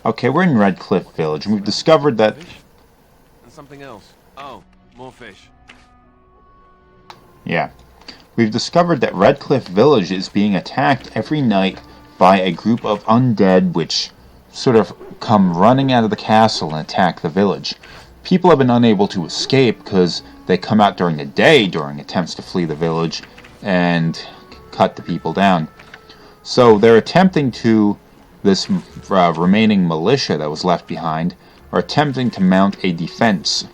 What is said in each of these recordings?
Okay, we're in Red Cliff Village, and we've discovered that... Fish? And something else. Oh, more fish. Yeah. We've discovered that Red Cliff Village is being attacked every night by a group of undead which sort of come running out of the castle and attack the village. People have been unable to escape because they come out during the day during attempts to flee the village and cut the people down. So they're attempting to, this remaining militia that was left behind, are attempting to mount a defense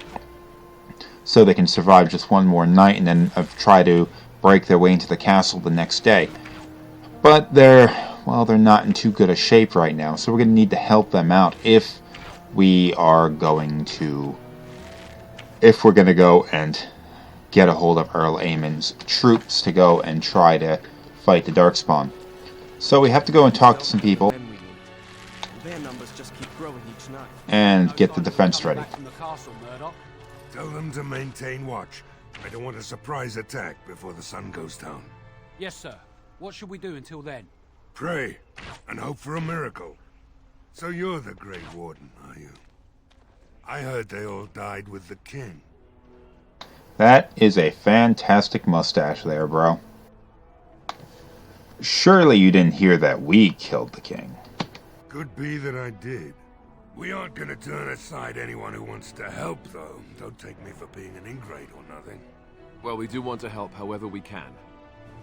so they can survive just one more night and then try to break their way into the castle the next day. But they're not in too good a shape right now, so we're going to need to help them out if we're going to go and get a hold of Earl Amon's troops to go and try to fight the Darkspawn. So we have to go and talk to some people and get the defense ready. Tell them to maintain watch. I don't want a surprise attack before the sun goes down. Yes, sir. What should we do until then? Pray, and hope for a miracle. So you're the Great Warden, are you? I heard they all died with the king. That is a fantastic mustache there, bro. Surely you didn't hear that we killed the king. Could be that I did. We aren't gonna turn aside anyone who wants to help, though. Don't take me for being an ingrate or nothing. Well, we do want to help however we can.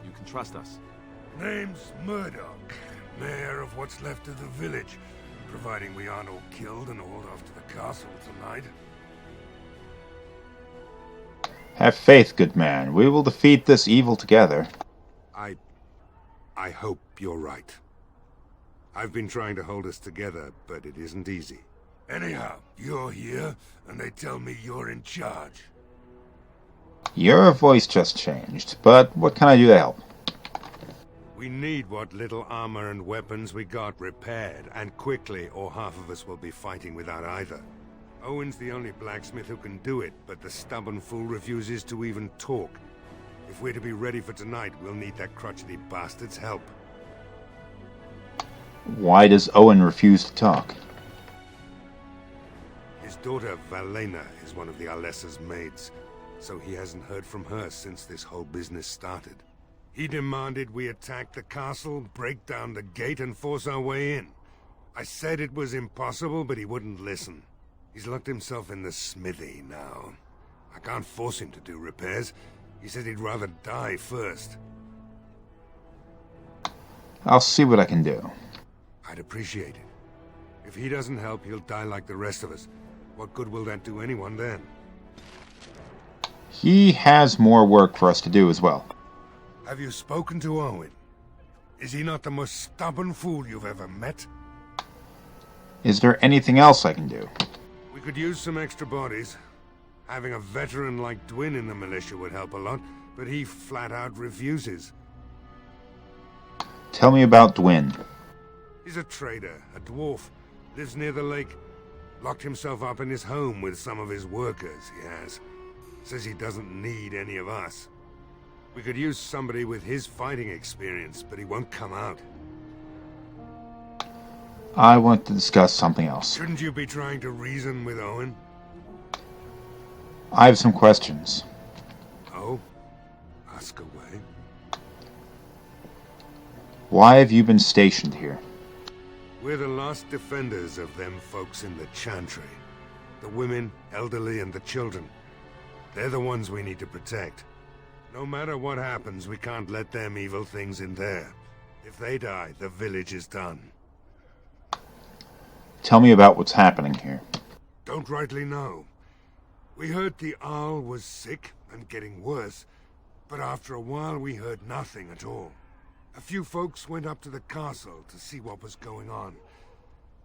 You can trust us. Name's Murdoch, mayor of what's left of the village, providing we aren't all killed and hauled off to the castle tonight. Have faith, good man. We will defeat this evil together. I hope you're right. I've been trying to hold us together, but it isn't easy. Anyhow, you're here, and they tell me you're in charge. Your voice just changed, but what can I do to help? We need what little armor and weapons we got repaired, and quickly, or half of us will be fighting without either. Owen's the only blacksmith who can do it, but the stubborn fool refuses to even talk. If we're to be ready for tonight, we'll need that crotchety bastard's help. Why does Owen refuse to talk? His daughter, Valena, is one of the Alessa's maids, so he hasn't heard from her since this whole business started. He demanded we attack the castle, break down the gate, and force our way in. I said it was impossible, but he wouldn't listen. He's locked himself in the smithy now. I can't force him to do repairs. He said he'd rather die first. I'll see what I can do. I'd appreciate it. If he doesn't help, he'll die like the rest of us. What good will that do anyone then? He has more work for us to do as well. Have you spoken to Owen? Is he not the most stubborn fool you've ever met? Is there anything else I can do? We could use some extra bodies. Having a veteran like Dwin in the militia would help a lot, but he flat out refuses. Tell me about Dwin. He's a trader, a dwarf, lives near the lake. Locked himself up in his home with some of his workers, he has. Says he doesn't need any of us. We could use somebody with his fighting experience, but he won't come out. I want to discuss something else. Shouldn't you be trying to reason with Owen? I have some questions. Oh? Ask away. Why have you been stationed here? We're the last defenders of them folks in the Chantry. The women, elderly, and the children. They're the ones we need to protect. No matter what happens, we can't let them evil things in there. If they die, the village is done. Tell me about what's happening here. Don't rightly know. We heard the Arl was sick and getting worse, but after a while we heard nothing at all. A few folks went up to the castle to see what was going on.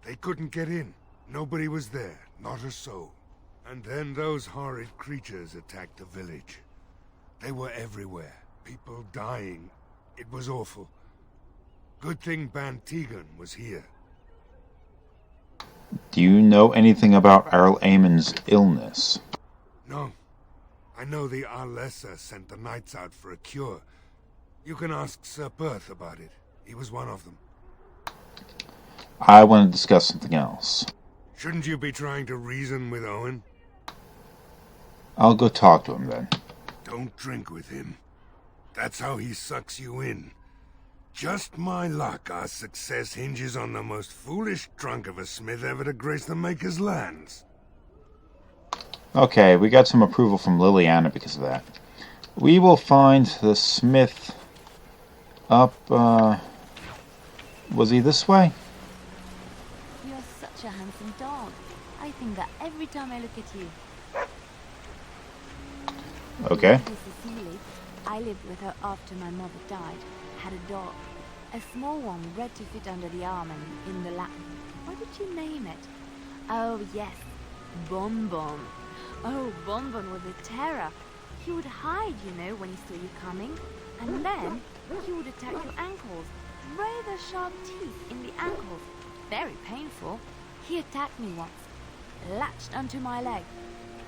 They couldn't get in. Nobody was there, not a soul. And then those horrid creatures attacked the village. They were everywhere, people dying. It was awful. Good thing Bantegan was here. Do you know anything about Earl Amon's illness? No. I know the Alessa sent the knights out for a cure. You can ask Sir Perth about it. He was one of them. I want to discuss something else. Shouldn't you be trying to reason with Owen? I'll go talk to him then. Don't drink with him. That's how he sucks you in. Just my luck, our success hinges on the most foolish drunk of a smith ever to grace the Maker's lands. Okay, we got some approval from Liliana because of that. We will find the smith up, was he this way? You're such a handsome dog. I think that every time I look at you. Okay. This is Cecily. I lived with her after my mother died. Had a dog. A small one, bred to fit under the arm and in the lap. What did you name it? Oh, yes. Bonbon. Oh, Bonbon was a terror. He would hide, you know, when he saw you coming. And then he would attack your ankles. Rather sharp teeth in the ankles. Very painful. He attacked me once. Latched onto my leg.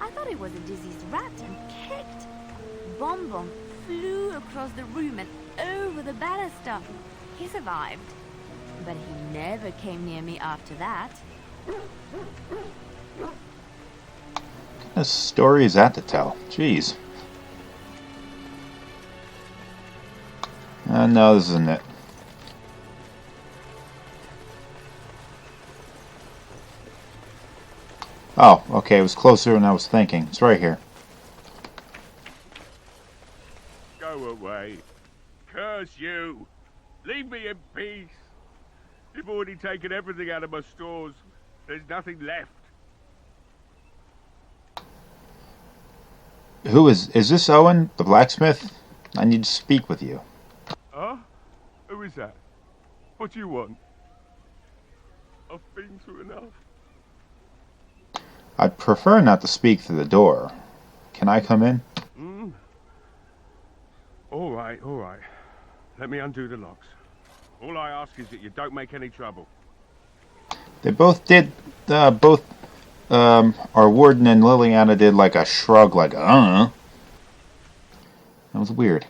I thought it was a diseased rat and kicked. Bonbon flew across the room and over the baluster. He survived. But he never came near me after that. What kind of story is that to tell? Jeez. No, this isn't it. Oh, okay, it was closer than I was thinking. It's right here. Go away. Curse you. Leave me in peace. You've already taken everything out of my stores. There's nothing left. Who is this Owen, the blacksmith? I need to speak with you. Huh? Who is that? What do you want? I've been through enough. I'd prefer not to speak through the door. Can I come in? All right, all right. Let me undo the locks. All I ask is that you don't make any trouble. They both did, our warden and Liliana did like a shrug, like, That was weird.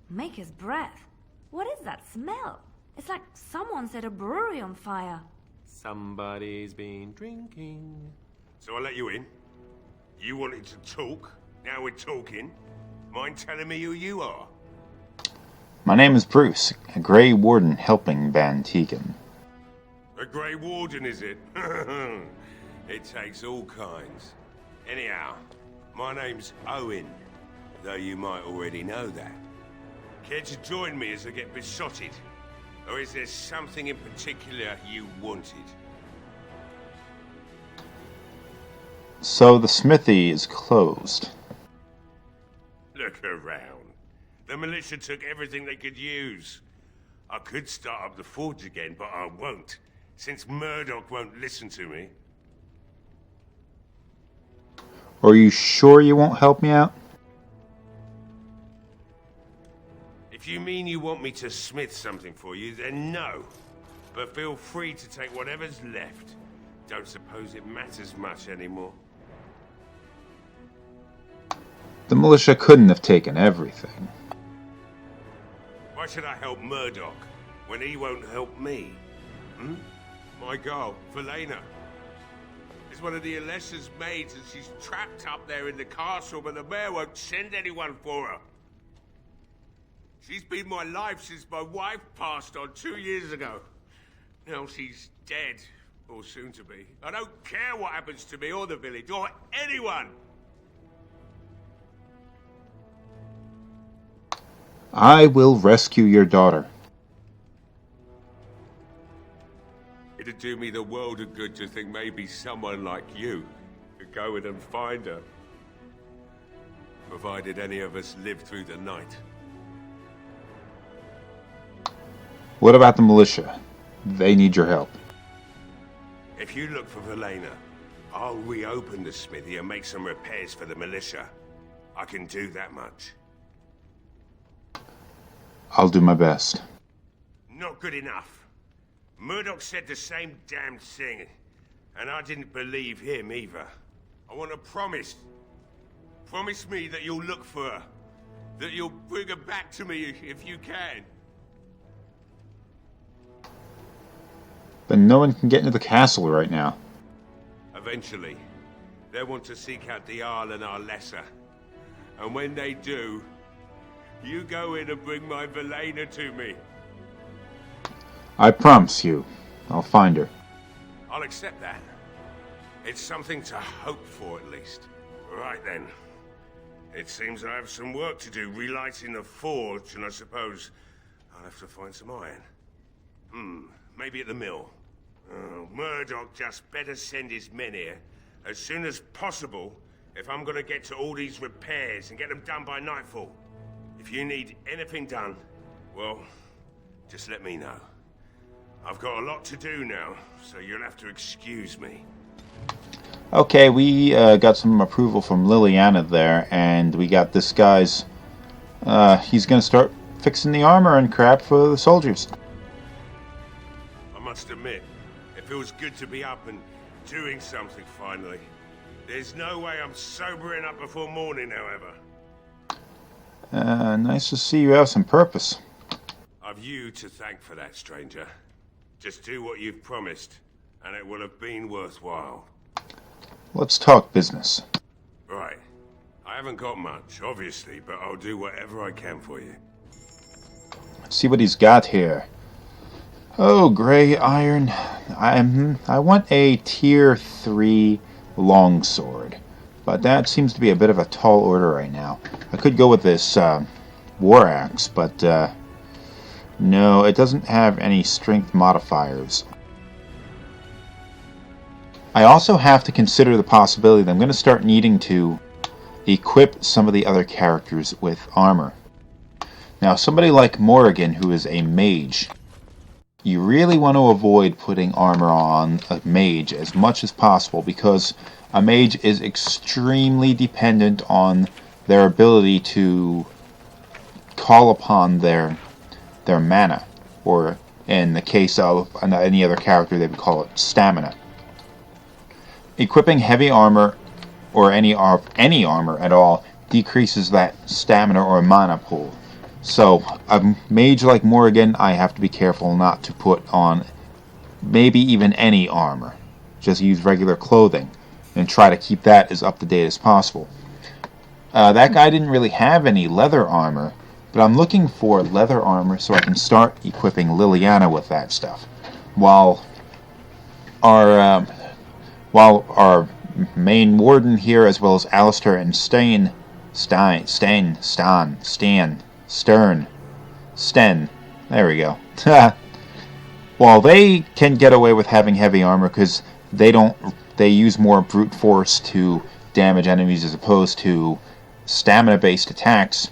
Maker's breath. What is that smell? It's like someone set a brewery on fire. Somebody's been drinking. So I let you in. You wanted to talk. Now we're talking. Mind telling me who you are? My name is Bruce, a Grey Warden helping Van Tegan. A Grey Warden, is it? It takes all kinds. Anyhow, my name's Owen, though you might already know that. Care to join me as I get besotted? Or is there something in particular you wanted? So the smithy is closed. Look around. The militia took everything they could use. I could start up the forge again, but I won't, since Murdoch won't listen to me. Are you sure you won't help me out? If you mean you want me to smith something for you, then no. But feel free to take whatever's left. Don't suppose it matters much anymore. The militia couldn't have taken everything. Why should I help Murdoch when he won't help me? My girl, Velena, is one of the Alessa's maids, and she's trapped up there in the castle, but the mayor won't send anyone for her. She's been my life since my wife passed on 2 years ago. Now she's dead, or soon to be. I don't care what happens to me or the village, or anyone! I will rescue your daughter. It'd do me the world of good to think maybe someone like you could go in and find her. Provided any of us live through the night. What about the militia? They need your help. If you look for Velena, I'll reopen the smithy and make some repairs for the militia. I can do that much. I'll do my best. Not good enough. Murdoch said the same damn thing, and I didn't believe him either. I want a promise. Promise me that you'll look for her. That you'll bring her back to me if you can. and no one can get into the castle right now. Eventually, they'll want to seek out the Arl and our lesser. And when they do, you go in and bring my Velena to me. I promise you, I'll find her. I'll accept that. It's something to hope for, at least. Right then. It seems I have some work to do relighting the forge, and I suppose I'll have to find some iron. Maybe at the mill. Oh, Murdoch just better send his men here as soon as possible if I'm gonna get to all these repairs and get them done by nightfall. If you need anything done, well, just let me know. I've got a lot to do now, so you'll have to excuse me. Okay, we got some approval from Liliana there, and we got this guy's... he's gonna start fixing the armor and crap for the soldiers. I must admit, it feels good to be up and doing something finally. There's no way I'm sobering up before morning, however. Nice to see you have some purpose. I've you to thank for that, stranger. Just do what you've promised, and it will have been worthwhile. Let's talk business. Right. I haven't got much, obviously, but I'll do whatever I can for you. Let's see what he's got here. Oh, gray iron. I want a tier 3 longsword, but that seems to be a bit of a tall order right now. I could go with this war axe, but no, it doesn't have any strength modifiers. I also have to consider the possibility that I'm going to start needing to equip some of the other characters with armor. Now, somebody like Morrigan, who is a mage, you really want to avoid putting armor on a mage as much as possible, because a mage is extremely dependent on their ability to call upon their mana, or in the case of any other character they would call it stamina. Equipping heavy armor, or any armor at all, decreases that stamina or mana pool. So, a mage like Morrigan, I have to be careful not to put on maybe even any armor. Just use regular clothing, and try to keep that as up to date as possible. That guy didn't really have any leather armor, but I'm looking for leather armor so I can start equipping Liliana with that stuff. While our main warden here, as well as Alistair and Sten, there we go. While they can get away with having heavy armor because they use more brute force to damage enemies as opposed to stamina-based attacks.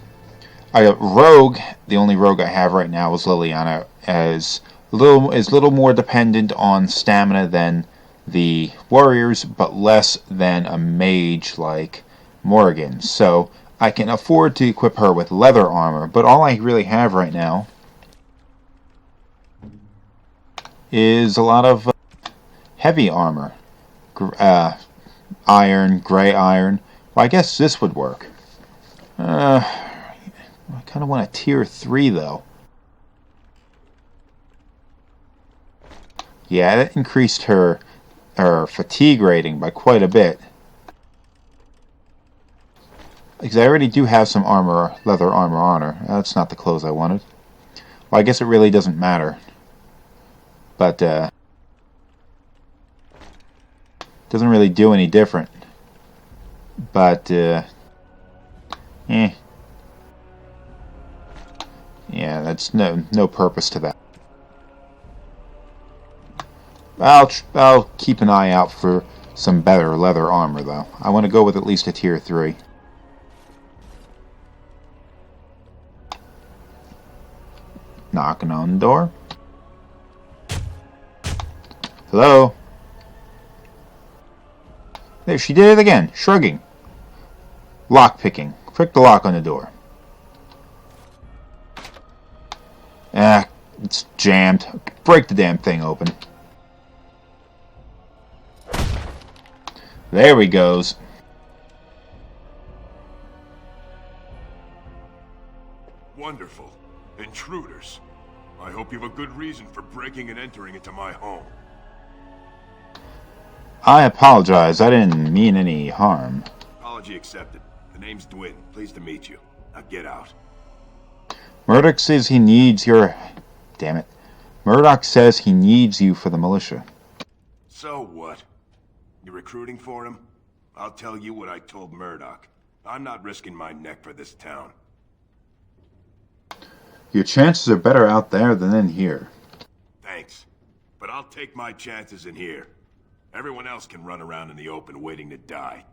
Rogue, the only rogue I have right now is Liliana, is little more dependent on stamina than the warriors, but less than a mage like Morrigan. So I can afford to equip her with leather armor, but all I really have right now is a lot of heavy armor. Iron, gray iron. Well, I guess this would work. I kind of want a tier 3 though. Yeah, that increased her fatigue rating by quite a bit. Because I already do have some leather armor on her. That's not the clothes I wanted. Well, I guess it really doesn't matter. But, doesn't really do any different. But, yeah, that's no purpose to that. I'll keep an eye out for some better leather armor, though. I want to go with at least a tier 3. Knocking on the door. Hello? There, she did it again. Shrugging. Lock picking. Prick the lock on the door. It's jammed. Break the damn thing open. There we goes. Wonderful. Intruders. I hope you have a good reason for breaking and entering into my home. I apologize. I didn't mean any harm. Apology accepted. The name's Dwin. Pleased to meet you. Now get out. Murdoch says he needs your... Damn it. Murdoch says he needs you for the militia. So what? You recruiting for him? I'll tell you what I told Murdoch. I'm not risking my neck for this town. Your chances are better out there than in here. Thanks. But I'll take my chances in here. Everyone else can run around in the open waiting to die.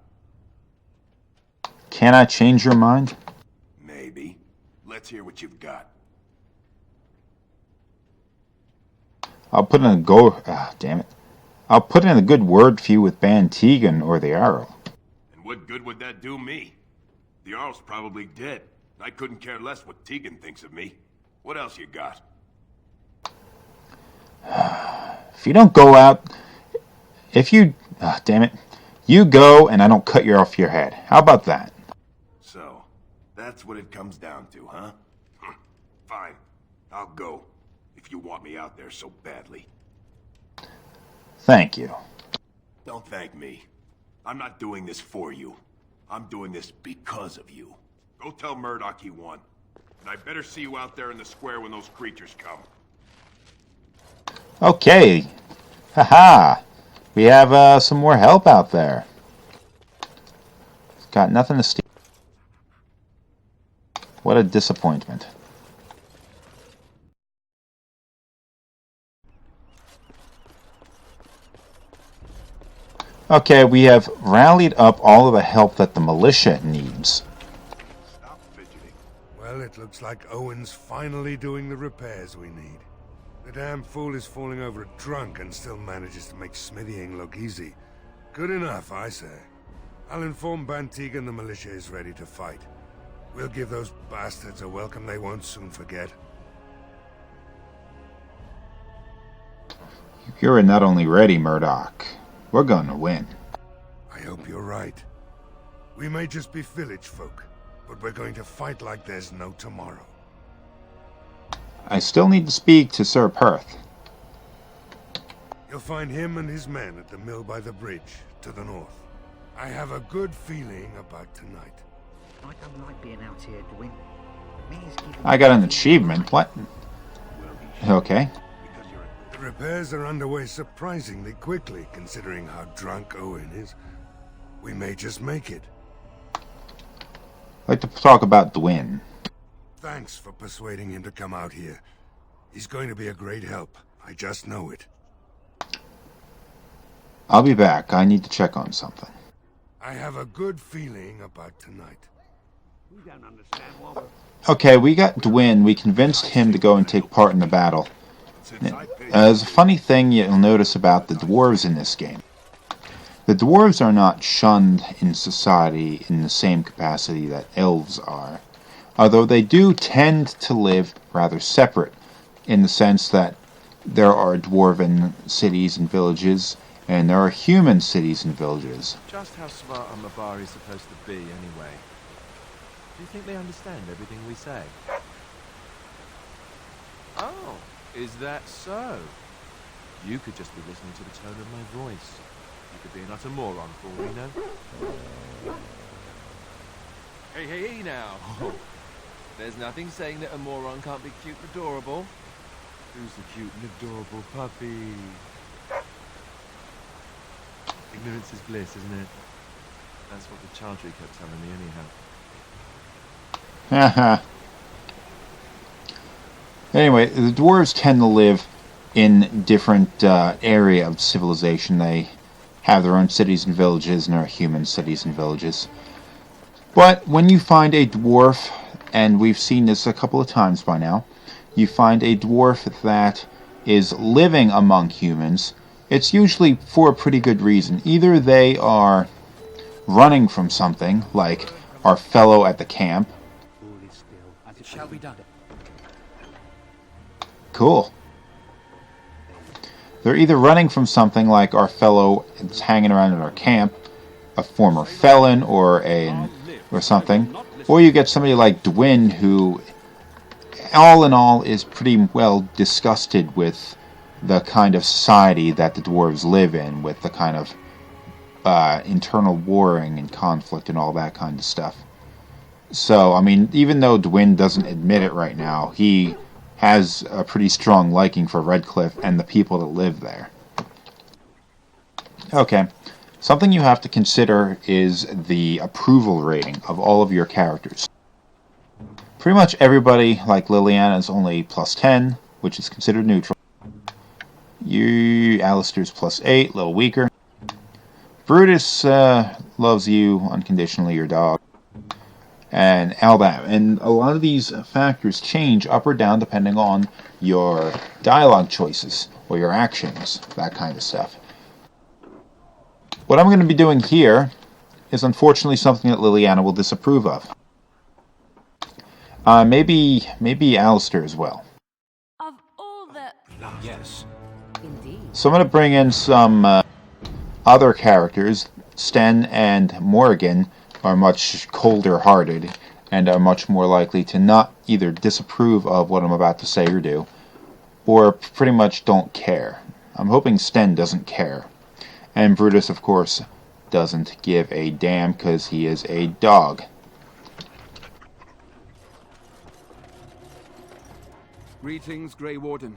Can I change your mind? Maybe. Let's hear what you've got. I'll put in a damn it. I'll put in a good word for you with Ban Tegan or the Arrow. And what good would that do me? The Arl's probably dead. I couldn't care less what Tegan thinks of me. What else you got? If you don't go out... If you... damn it. You go and I don't cut you off your head. How about that? So, that's what it comes down to, huh? Fine. I'll go. If you want me out there so badly. Thank you. Don't thank me. I'm not doing this for you. I'm doing this because of you. Go tell Murdoch you won. And I better see you out there in the square when those creatures come. Okay. Haha. We have some more help out there. Got nothing to steal. What a disappointment. Okay, we have rallied up all of the help that the militia needs. Stop fidgeting. Well, it looks like Owen's finally doing the repairs we need. The damn fool is falling over drunk and still manages to make smithying look easy. Good enough, I say. I'll inform Bantegan the militia is ready to fight. We'll give those bastards a welcome they won't soon forget. You're not only ready, Murdoch. We're gonna win. I hope you're right. We may just be village folk, but we're going to fight like there's no tomorrow. I still need to speak to Sir Perth. You'll find him and his men at the mill by the bridge, to the north. I have a good feeling about tonight. I don't like being out here, Dwin. The mayor's giving I got an me achievement. What? Okay. The repairs are underway surprisingly quickly, considering how drunk Owen is. We may just make it. I'd like to talk about Dwin. Thanks for persuading him to come out here. He's going to be a great help. I just know it. I'll be back. I need to check on something. I have a good feeling about tonight. We don't understand why we're... Okay, we got Dwin. We convinced him to go and take part in the battle. There's a funny thing you'll notice about the dwarves in this game. The dwarves are not shunned in society in the same capacity that elves are, although they do tend to live rather separate, in the sense that there are dwarven cities and villages, and there are human cities and villages. Just how smart are Mabari supposed to be, anyway? Do you think they understand everything we say? Oh, is that so? You could just be listening to the tone of my voice. You could be an utter moron for all we know. Hey, now. There's nothing saying that a moron can't be cute and adorable. Who's the cute and adorable puppy? Ignorance is bliss, isn't it? That's what the child tree kept telling me anyhow. Haha. Anyway, the dwarves tend to live in different area of civilization. They have their own cities and villages, and there are human cities and villages. But when you find a dwarf, and we've seen this a couple of times by now, you find a dwarf that is living among humans, it's usually for a pretty good reason. Either they are running from something, like our fellow at the camp. It shall be done. Cool. They're either running from something like our fellow that's hanging around at our camp, a former felon or something, or you get somebody like Dwin who, all in all, is pretty well disgusted with the kind of society that the dwarves live in, with the kind of internal warring and conflict and all that kind of stuff. So, I mean, even though Dwyn doesn't admit it right now, he has a pretty strong liking for Redcliffe and the people that live there. Okay, something you have to consider is the approval rating of all of your characters. Pretty much everybody, like Liliana, is only +10, which is considered neutral. Alistair's +8, a little weaker. Brutus loves you unconditionally, your dog. And all that. And a lot of these factors change up or down depending on your dialogue choices or your actions, that kind of stuff. What I'm going to be doing here is unfortunately something that Liliana will disapprove of. Maybe Alistair as well. Of all the... Yes. Indeed. So I'm going to bring in some other characters. Sten and Morrigan are much colder-hearted and are much more likely to not either disapprove of what I'm about to say or do, or pretty much don't care. I'm hoping Sten doesn't care. And Brutus, of course, doesn't give a damn because he is a dog. Greetings, Grey Warden.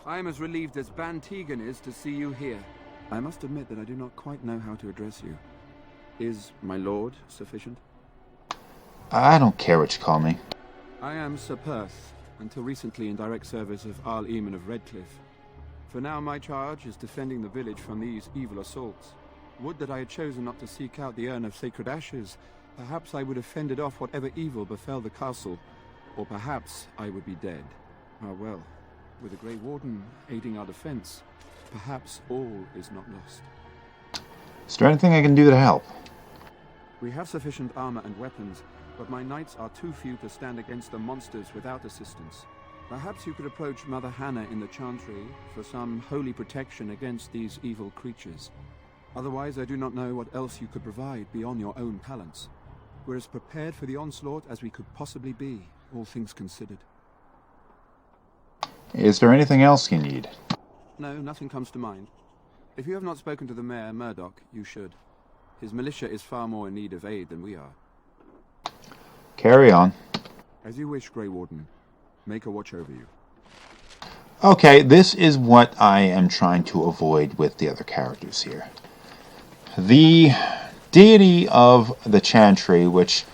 I am as relieved as Ban Tegan is to see you here. I must admit that I do not quite know how to address you. Is my lord sufficient? I don't care what you call me. I am Sir Perth, until recently in direct service of Arl Eamon of Redcliffe. For now my charge is defending the village from these evil assaults. Would that I had chosen not to seek out the urn of sacred ashes. Perhaps I would have fended off whatever evil befell the castle, or perhaps I would be dead. Ah well, with the Grey Warden aiding our defense, perhaps all is not lost. Is there anything I can do to help? We have sufficient armor and weapons, but my knights are too few to stand against the monsters without assistance. Perhaps you could approach Mother Hannah in the Chantry for some holy protection against these evil creatures. Otherwise, I do not know what else you could provide beyond your own talents. We're as prepared for the onslaught as we could possibly be, all things considered. Is there anything else you need? No, nothing comes to mind. If you have not spoken to the Mayor, Murdoch, you should. His militia is far more in need of aid than we are. Carry on. As you wish, Grey Warden. Make a watch over you. Okay, this is what I am trying to avoid with the other characters here. The deity of the Chantry, which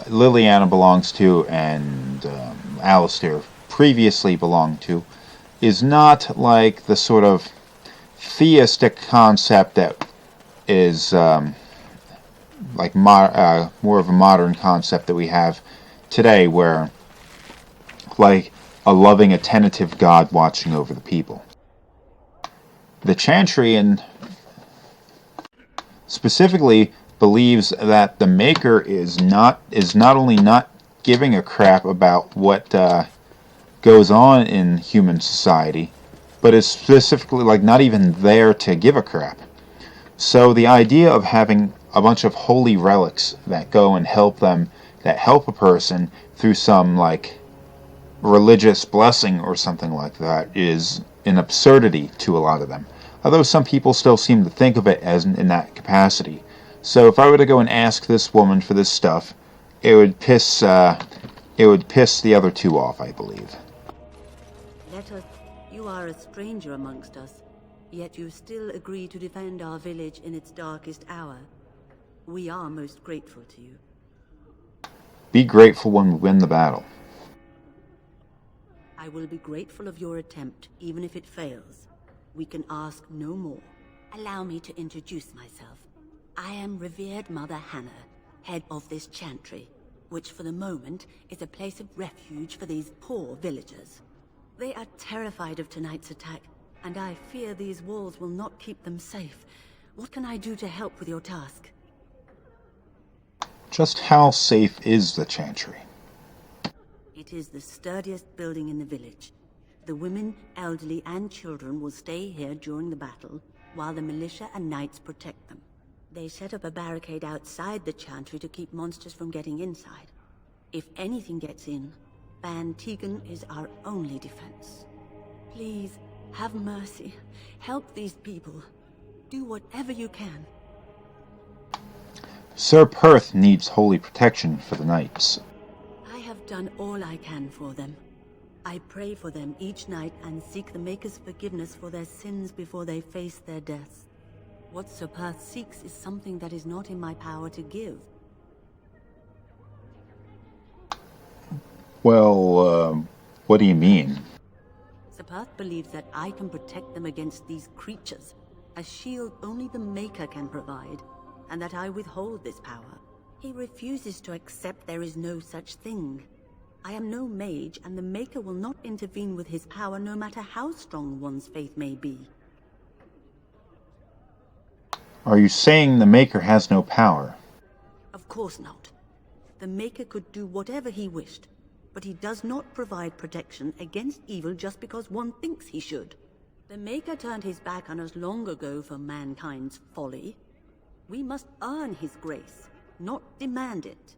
Liliana belongs to and Alistair previously belonged to, is not like the sort of theistic concept that is like more of a modern concept that we have today, where like a loving, attentive God watching over the people. The Chantry, and specifically, believes that the Maker is not only not giving a crap about what goes on in human society, but is specifically like not even there to give a crap. So the idea of having a bunch of holy relics that go and help them, that help a person through some like religious blessing or something like that, is an absurdity to a lot of them. Although some people still seem to think of it as in that capacity. So if I were to go and ask this woman for this stuff, it would piss the other two off, I believe. You are a stranger amongst us, yet you still agree to defend our village in its darkest hour. We are most grateful to you. Be grateful when we win the battle. I will be grateful of your attempt, even if it fails. We can ask no more. Allow me to introduce myself. I am revered Mother Hannah, head of this Chantry, which for the moment is a place of refuge for these poor villagers. They are terrified of tonight's attack, and I fear these walls will not keep them safe. What can I do to help with your task? Just how safe is the Chantry? It is the sturdiest building in the village. The women, elderly, and children will stay here during the battle, while the militia and knights protect them. They set up a barricade outside the Chantry to keep monsters from getting inside. If anything gets in, Ban Tegan is our only defense. Please, have mercy. Help these people. Do whatever you can. Sir Perth needs holy protection for the knights. I have done all I can for them. I pray for them each night and seek the Maker's forgiveness for their sins before they face their deaths. What Sir Perth seeks is something that is not in my power to give. Well, what do you mean? Sir Perth believes that I can protect them against these creatures, a shield only the Maker can provide, and that I withhold this power. He refuses to accept there is no such thing. I am no mage, and the Maker will not intervene with his power no matter how strong one's faith may be. Are you saying the Maker has no power? Of course not. The Maker could do whatever he wished, but he does not provide protection against evil just because one thinks he should. The Maker turned his back on us long ago for mankind's folly. We must earn his grace, not demand it.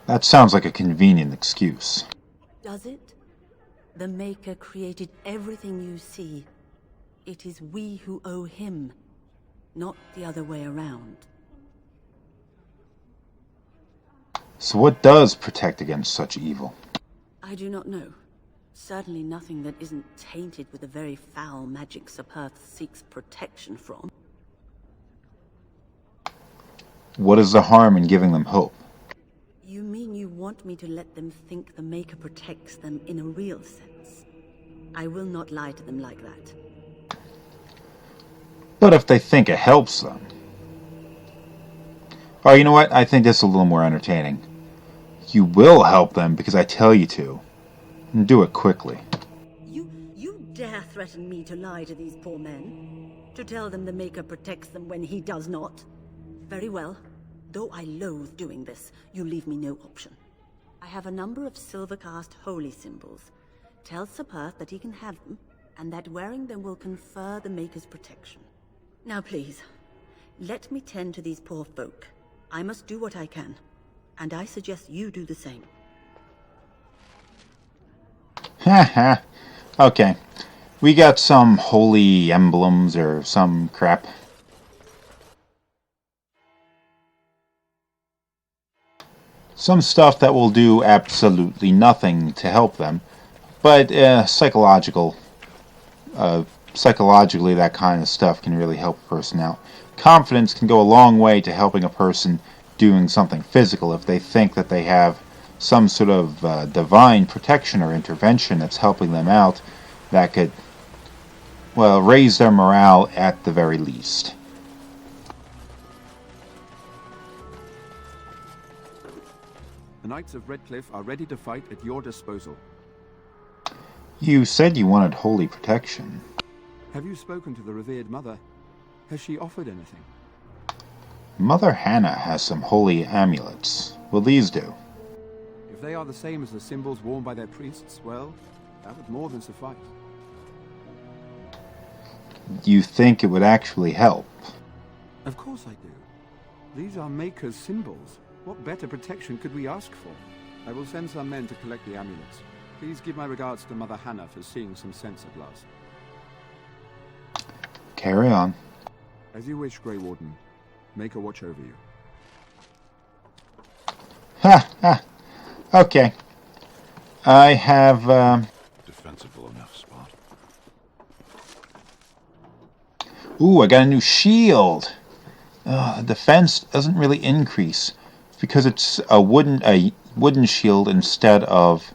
That sounds like a convenient excuse. Does it? The Maker created everything you see. It is we who owe him, not the other way around. So what does protect against such evil? I do not know. Certainly nothing that isn't tainted with the very foul magic Sir Perth seeks protection from. What is the harm in giving them hope? You mean you want me to let them think the Maker protects them in a real sense? I will not lie to them like that. But if they think it helps them... Oh, you know what? I think this is a little more entertaining. You will help them because I tell you to. And do it quickly. You dare threaten me to lie to these poor men? To tell them the Maker protects them when he does not? Very well. Though I loathe doing this, you leave me no option. I have a number of silver-cast holy symbols. Tell Sir Perth that he can have them, and that wearing them will confer the Maker's protection. Now please, let me tend to these poor folk. I must do what I can, and I suggest you do the same. Haha. Okay. We got some holy emblems or some crap. Some stuff that will do absolutely nothing to help them, but psychologically that kind of stuff can really help a person out. Confidence can go a long way to helping a person doing something physical if they think that they have some sort of divine protection or intervention that's helping them out that could, well, raise their morale at the very least. The Knights of Redcliffe are ready to fight at your disposal. You said you wanted holy protection. Have you spoken to the revered mother? Has she offered anything? Mother Hannah has some holy amulets. Will these do? If they are the same as the symbols worn by their priests, well, that would more than suffice. You think it would actually help? Of course I do. These are Maker's symbols. What better protection could we ask for? I will send some men to collect the amulets. Please give my regards to Mother Hannah for seeing some sense at last. Carry on. As you wish, Grey Warden. Maker watch over you. Ha ha. Okay. I have, Defensible enough spot. Ooh, I got a new shield. The defense doesn't really increase because it's a wooden shield instead of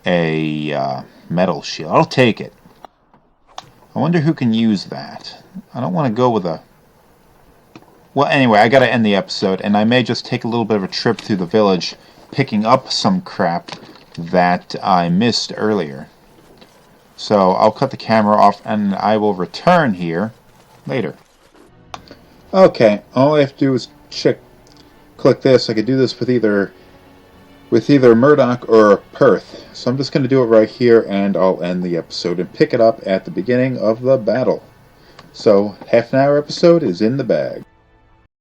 a metal shield. I'll take it. I wonder who can use that. I don't want to go with a... Well, anyway, I gotta end the episode, and I may just take a little bit of a trip through the village, picking up some crap that I missed earlier. So I'll cut the camera off, and I will return here later. Okay, all I have to do is click this. I could do this with either Murdoch or Perth. So I'm just going to do it right here, and I'll end the episode and pick it up at the beginning of the battle. So, half an hour episode is in the bag.